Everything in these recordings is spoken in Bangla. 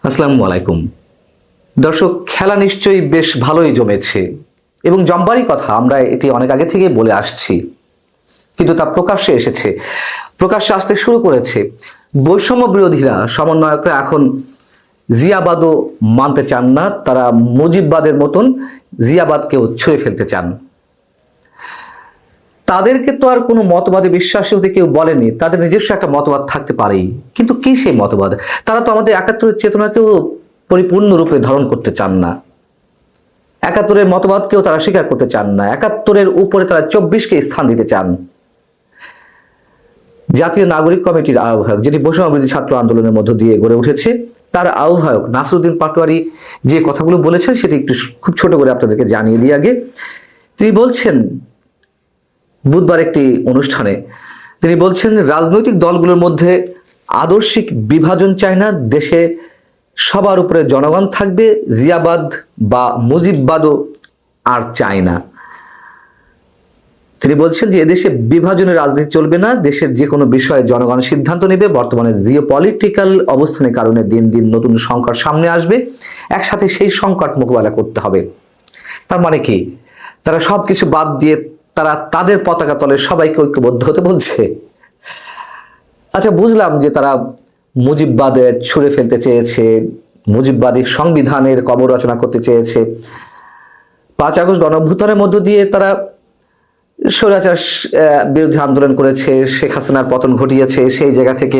আসসালামু আলাইকুম। দর্শক, খেলা নিশ্চয়ই বেশ ভালোই জমেছে এবং জমবারই কথা, আমরা এটি অনেক আগে থেকেই বলে আসছি, কিন্তু তা প্রকাশ্যে এসেছে, প্রকাশ্যে আসতে শুরু করেছে। বৈষম্য বিরোধীরা, সমন্বয়করা এখন জিয়াবাদও মানতে চান না, তারা মুজিববাদের মতন জিয়াবাদকেও ছুঁড়ে ফেলতে চান। তাদেরকে তো আর কোনো মতবাদে বিশ্বাসী হতে কেউ বলেনি, তাদের নিজস্ব একটা মতবাদ থাকতে পারেই, কিন্তু কি সেই মতবাদ? তারা তো আমাদের একাত্তরের চেতনাকেও পরিপূর্ণরূপে ধারণ করতে চান না, একাত্তরের মতবাদকেও তারা স্বীকার করতে চান না, একাত্তরের উপরে তারা 24কে স্থান দিতে চান। জাতীয় নাগরিক কমিটির আহ্বায়ক, যেটি বৈষম্য বিরোধী ছাত্র আন্দোলনের মধ্য দিয়ে গড়ে উঠেছে, তার আহ্বায়ক নাসিরউদ্দিন পাটোয়ারী যে কথাগুলো বলেছেন সেটি একটু খুব ছোট করে আপনাদেরকে জানিয়ে দিয়ে আগে। তিনি বলছেন বুধবার একটি অনুষ্ঠানে, তিনি বলছেন রাজনৈতিক দলগুলোর মধ্যে আদর্শিক বিভাজন চায় না, দেশে সবার উপরে জনগণ থাকবে, জিয়াবাদ বা মুজিববাদও আর চায় না। তিনি বলছেন যে এদেশে বিভাজনের রাজনীতি চলবে না, দেশের যে কোনো বিষয়ে জনগণ সিদ্ধান্ত নেবে। বর্তমানে জিওপলিটিক্যাল অবস্থানের কারণে দিন দিন নতুন সংকট সামনে আসবে, একসাথে সেই সংকট মোকাবেলা করতে হবে। তার মানে কি, তারা সবকিছু বাদ দিয়ে তারা তাদের পতাকা তলে সবাইকে ঐক্যবদ্ধ হতে বলছে? আচ্ছা, বুঝলাম যে তারা মুজিববাদে ছুঁড়ে ফেলতে চেয়েছে, মুজিববাদী সংবিধানের কবর রচনা করতে চেয়েছে। 5 আগস্ট গণঅভ্যুত্থানের মধ্য দিয়ে তারা স্বৈরাচার বিরুদ্ধে আন্দোলন করেছে, শেখ হাসিনার পতন ঘটিয়েছে। সেই জায়গা থেকে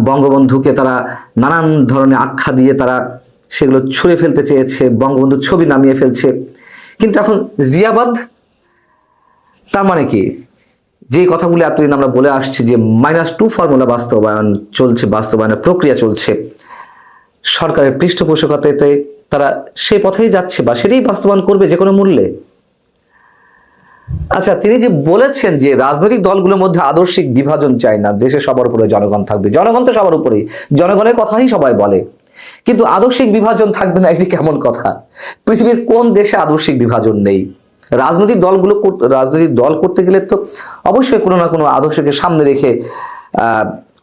বঙ্গবন্ধুকে তারা নানান ধরনের আখ্যা দিয়ে তারা সেগুলো ছুঁড়ে ফেলতে চেয়েছে, বঙ্গবন্ধুর ছবি নামিয়ে ফেলছে। কিন্তু এখন জিয়াবাদ, তার মানে কি, যে কথাগুলি এতদিন আমরা বলে আসছি যে -2 ফর্মুলা বাস্তবায়ন চলছে, বাস্তবায়নের প্রক্রিয়া চলছে, সরকারের পৃষ্ঠপোষকতাতে তারা সেই পথেই যাচ্ছে বা সেটাই বাস্তবায়ন করবে যে কোনো মূল্যে। আচ্ছা, তিনি যে বলেছেন যে রাজনৈতিক দলগুলোর মধ্যে আদর্শিক বিভাজন চায় না, দেশে সবার উপরে জনগণ থাকবে, জনগণ তো সবার উপরেই, জনগণের কথাই সবাই বলে, কিন্তু আদর্শিক বিভাজন থাকবে না, এটি কেমন কথা? পৃথিবীর কোন দেশে আদর্শিক বিভাজন নেই? রাজনৈতিক দল করতে গেলে তো অবশ্যই কোনো না কোনো আদর্শকে সামনে রেখে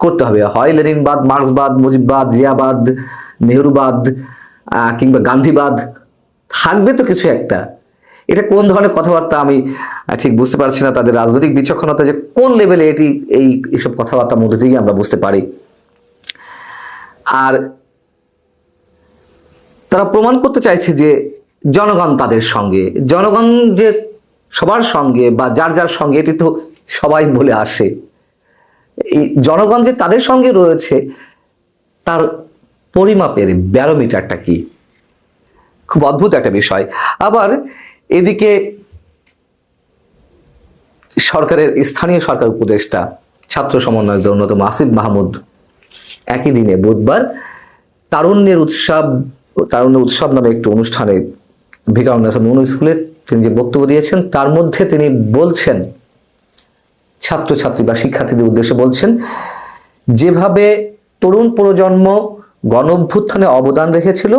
করতে হবে, হয় লেনিনবাদ, মার্ক্সবাদ, মুজিববাদ, জিয়াবাদ, নেহরুবাদ কিংবা গান্ধীবাদ, থাকবে তো কিছু একটা। এটা কোন ধরনের কথাবার্তা আমি ঠিক বুঝতে পারছি না, তাদের রাজনৈতিক বিচক্ষণতা যে কোন লেভেলে এটি এইসব কথাবার্তার মধ্যে থেকে আমরা বুঝতে পারি। আর তারা প্রমাণ করতে চাইছে যে জনগণ তাদের সঙ্গে, জনগণ যে সবার সঙ্গে বা যার যার সঙ্গে, এটি তো সবাই বলে আসে। এই জনগণ যে তাদের সঙ্গে রয়েছে, তার পরিমাপের ব্যারোমিটারটা কি? খুব অদ্ভুত একটা বিষয়। আবার এদিকে সরকারের স্থানীয় সরকার উপদেষ্টা, ছাত্র সমন্বয়কদের অন্যতম আসিফ মাহমুদ একই দিনে বুধবার তারুণ্যের উৎসব নামে একটি অনুষ্ঠানে ভিকারুন্নাসা নুন স্কুলে তিনি যে বক্তব্য দিয়েছেন, তার মধ্যে তিনি বলছেন, ছাত্রছাত্রী বা শিক্ষার্থীদের উদ্দেশ্যে বলছেন, যেভাবে তরুণ প্রজন্ম গণঅভ্যুত্থানে অবদান রেখেছিল,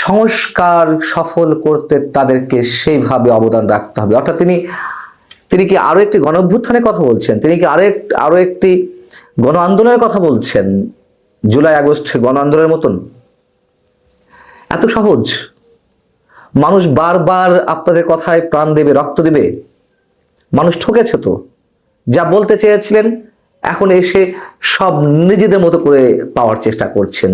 সংস্কার সফল করতে তাদেরকে সেইভাবে অবদান রাখতে হবে। অর্থাৎ তিনি কি আরো একটি গণঅভ্যুত্থানের কথা বলছেন? তিনি কি আরো একটি গণ আন্দোলনের কথা বলছেন, জুলাই আগস্ট গণ আন্দোলনের মতন? এত সহজ? মানুষ বারবার আপনাদের কথায় প্রাণ দেবে, রক্ত দেবে? মানুষ ঠকেছে তো। যা বলতে চেয়েছিলেন এখন এসে সব নিজেদের মতো করে পাওয়ার চেষ্টা করছেন।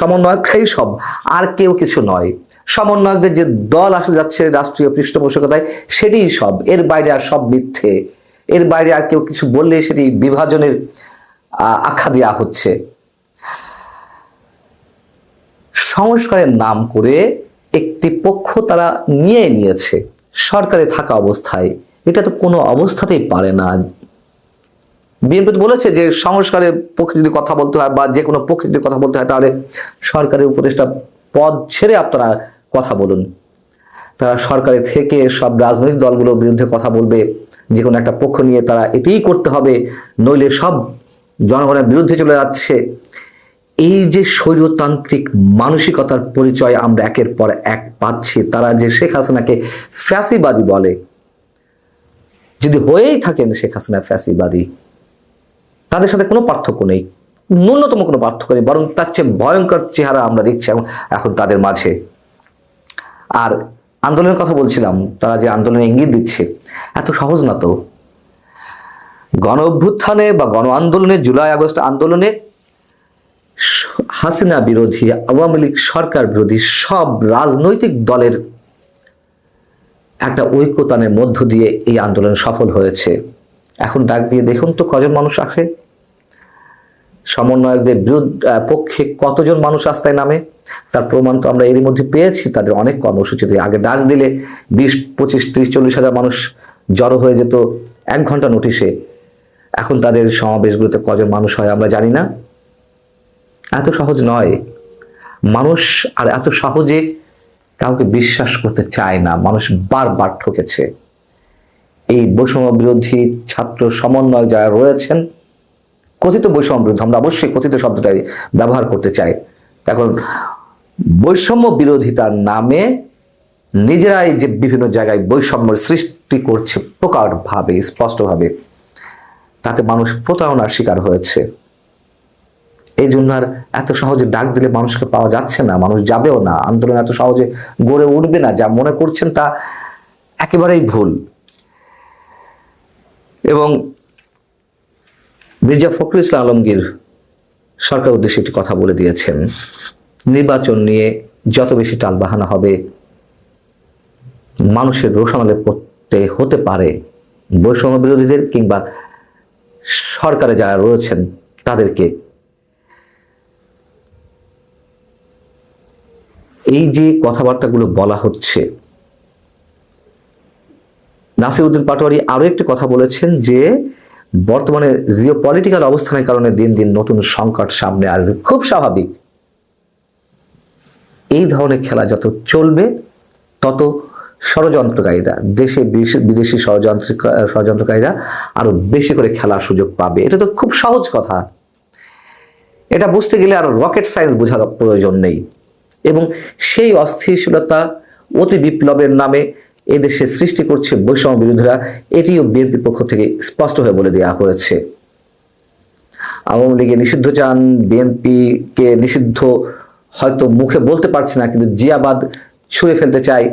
সমন্বয়করাই সব, আর কেউ কিছু নয়। সমন্বয়কদের যে দল আসতে যাচ্ছে রাষ্ট্রীয় পৃষ্ঠপোষকতায়, সেটিই সব, এর বাইরে আর সব মিথ্যে। এর বাইরে আর কেউ কিছু বললে সেটি বিভাজনের আখ্যা দেওয়া হচ্ছে। সংস্কারের নাম করে একটি পক্ষ তারা নিয়েছে সরকারে থাকা অবস্থায়। এটা তো কোনো অবস্থাতেই পারে না। বিএনপি বলেছে যে সংস্কারের পক্ষে যদি কথা বলতে হয় বা যে কোনো পক্ষে যদি কথা বলতে হয়, তাহলে সরকারের উপদেষ্টা পদ ছেড়ে আপনারা কথা বলুন। তারা সরকারে থেকে সব রাজনৈতিক দলগুলোর বিরুদ্ধে কথা বলবে, যে কোনো একটা পক্ষ নিয়ে তারা এটাই করতে হবে, নইলে সব জনগণের বিরুদ্ধে চলে যাচ্ছে। এই যে স্বৈরতান্ত্রিক মানসিকতার পরিচয় আমরা একের পর এক পাচ্ছি। তারা যে শেখ হাসিনাকে ফ্যাসিবাদী বলে, যদি হয়েই থাকেন শেখ হাসিনা ফ্যাসিবাদী, তাদের সাথে কোনো পার্থক্য নেই, ন্যূনতম কোনো পার্থক্য নেই, বরং তার চেয়ে ভয়ঙ্কর চেহারা আমরা দেখছি এখন তাদের মাঝে। আর আন্দোলনের কথা বলছিলাম, তারা যে আন্দোলনে ইঙ্গিত দিচ্ছে, এত সহজ না তো। গণ অভ্যুত্থানে বা গণ আন্দোলনে, জুলাই আগস্ট আন্দোলনে হাসিনা বিরোধী, আওয়ামী লীগ সরকার বিরোধী সব রাজনৈতিক দলের একটা ঐক্যতানের মধ্য দিয়ে এই আন্দোলন সফল হয়েছে। এখন ডাক দিয়ে দেখুন তো কজন মানুষ আসে, সমন্বয়কদের পক্ষে কতজন মানুষ রাস্তায় নামে। তার প্রমাণ তো আমরা এরই মধ্যে পেয়েছি। তাদের অনেক কর্মসূচিতে আগে ডাক দিলে 20, 25, 30, 40 হাজার মানুষ জড়ো হয়ে যেত 1 ঘন্টা নোটিশে। এখন তাদের সমাবেশগুলোতে কজন মানুষ হয় আমরা জানি না। এত সহজ নয়। মানুষ আর এত সহজে কাউকে বিশ্বাস করতে চায় না। মানুষ বারবার ঠকেছে। এই বৈষম্য বিরোধী ছাত্র সমন্বয় যারা রয়েছেন, কথিত বৈষম্য বিরোধী, আমরা অবশ্যই কথিত শব্দটাই ব্যবহার করতে চাই। এখন বৈষম্য বিরোধিতার নামে নিজেরাই যে বিভিন্ন জায়গায় বৈষম্যের সৃষ্টি করছে প্রকারভাবে, স্পষ্টভাবে, তাতে মানুষ প্রতারণার শিকার হয়েছে। এই জন্য আর এত সহজে ডাক দিলে মানুষকে পাওয়া যাচ্ছে না, মানুষ যাবেও না, আন্দোলন এত সহজে গড়ে উঠবে না। যা মনে করছেন তা একেবারেই ভুল। এবং মির্জা ফখরুল ইসলাম আলমগীর সরকার উদ্দেশ্যে একটি কথা বলে দিয়েছেন, নির্বাচন নিয়ে যত বেশি টালবাহানা হবে, মানুষের রোষানলে পড়তে হতে পারে বৈষম্য বিরোধীদের কিংবা সরকারে যারা রয়েছেন তাদেরকে। এই যে কথাবার্তাগুলো বলা হচ্ছে, নাসিরউদ্দিন পাটোয়ারি আরো একটি কথা বলেছেন যে বর্তমানে জিওপলিটিক্যাল অবস্থানের কারণে দিন দিন নতুন সংকট সামনে আসবে, খুব স্বাভাবিক। এই ধরনের খেলা যত চলবে তত ষড়যন্ত্রকারীরা, দেশে বিদেশি ষড়যন্ত্রকারীরা আরো বেশি করে খেলার সুযোগ পাবে। এটা তো খুব সহজ কথা। এটা বুঝতে গেলে আর রকেট সায়েন্স বোঝার প্রয়োজন নেই। এবং সেই অস্থিতিশীলতা, অতি বিপ্লবের নামে এদেশে সৃষ্টি করছে বৈষম্য বিরোধীরা, এটিও বিএনপির পক্ষ থেকে স্পষ্ট হয়ে বলে দেওয়া হয়েছে। আওয়ামী লীগে নিষিদ্ধ চান, বিএনপিকে নিষিদ্ধ হয়তো মুখে বলতে পারছে না, কিন্তু জিয়াবাদ ছুঁড়ে ফেলতে চায়।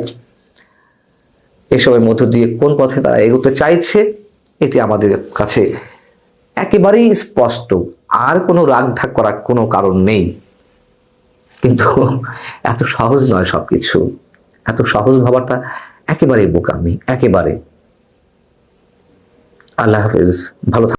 এসবের মধ্য দিয়ে কোন পথে তারা এগোতে চাইছে এটি আমাদের কাছে একেবারেই স্পষ্ট। আর কোনো রাগঢাক করার কোনো কারণ নেই। কিন্তু এত সহজ নয় সবকিছু। এত সহজ ভাবাটা একেবারেই বোকামি, একেবারে। আল্লাহ হাফেজ, ভালো থাকুন।